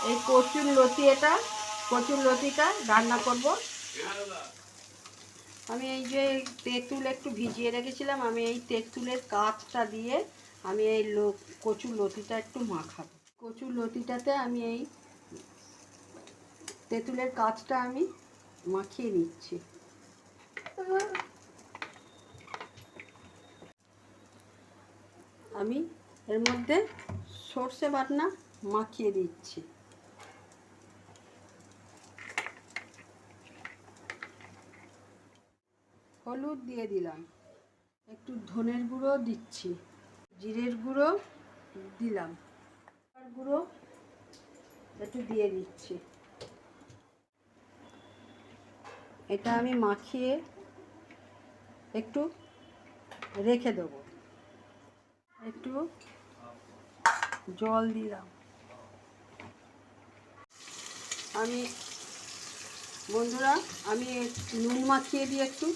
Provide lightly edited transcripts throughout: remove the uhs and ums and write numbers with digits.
এই কচুর লতি, এটা কচুর লতিটা রান্না করব। আমি এই যে তেঁতুল একটু ভিজিয়ে রেখেছিলাম, আমি এই তেঁতুলের কাঁচটা দিয়ে আমি এই কচুর লতিটা একটু মাখাবো। কচুর লতিটাতে আমি এই তেঁতুলের কাঁচটা আমি মাখিয়ে নিচ্ছি। আমি এর মধ্যে সর্ষে বাটনা মাখিয়ে দিচ্ছি। হলুদ দিয়ে দিলাম, একটু ধনের গুঁড়ো দিচ্ছি, জিরের গুঁড়ো দিলাম, গুঁড়ো একটু দিয়ে দিচ্ছি। এটা আমি মাখিয়ে একটু রেখে দেবো। একটু জল দিলাম। আমি বন্ধুরা আমি নুন মাখিয়ে দিই একটু।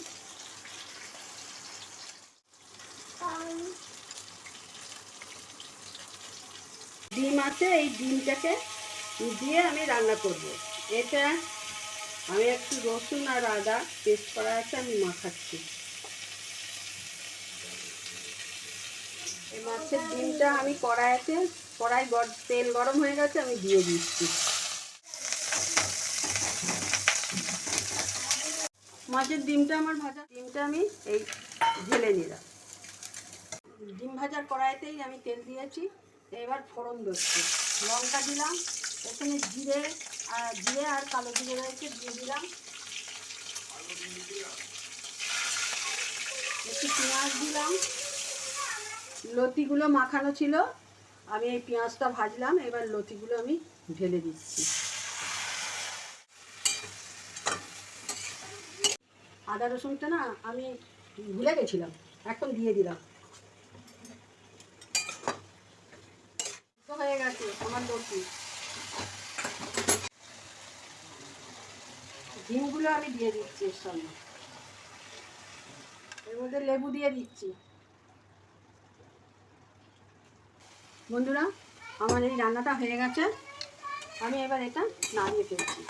ডিম আছে, এই ডিমটাকে দিয়ে আমি রান্না করব। এটা আমি একটু রসুন আর আদা পেস্ট করা আছে, আমি মাখাচ্ছি। এই মাছের ডিমটা আমি কড়াই তেল গরম হয়ে গেছে, আমি দিয়ে দিচ্ছি। মাছের ডিমটা আমার ভাজা, ডিমটা আমি এই ঢেলে নিলাম। ডিম ভাজার কড়াইতেই আমি তেল দিয়েছি। এবার ফোড়ন দিচ্ছি, লঙ্কা দিলাম, এখানে জিরে আর কালো জিরে রয়েছে, দিয়ে দিলাম। একটু পেঁয়াজ দিলাম, লতিগুলো মাখানো ছিল, আমি এই পেঁয়াজটা ভাজলাম। এবার লতিগুলো আমি ঢেলে দিচ্ছি। আদা রসুনটা না আমি ভুলে গেছিলাম, এখন দিয়ে দিলাম। হয়ে গেছে আমার লতি। ডিমগুলো আমি দিয়ে দিচ্ছি এর সঙ্গে, এর মধ্যে লেবু দিয়ে দিচ্ছি। বন্ধুরা আমার এই রান্নাটা হয়ে গেছে, আমি এবার এটা নামিয়ে ফেলছি।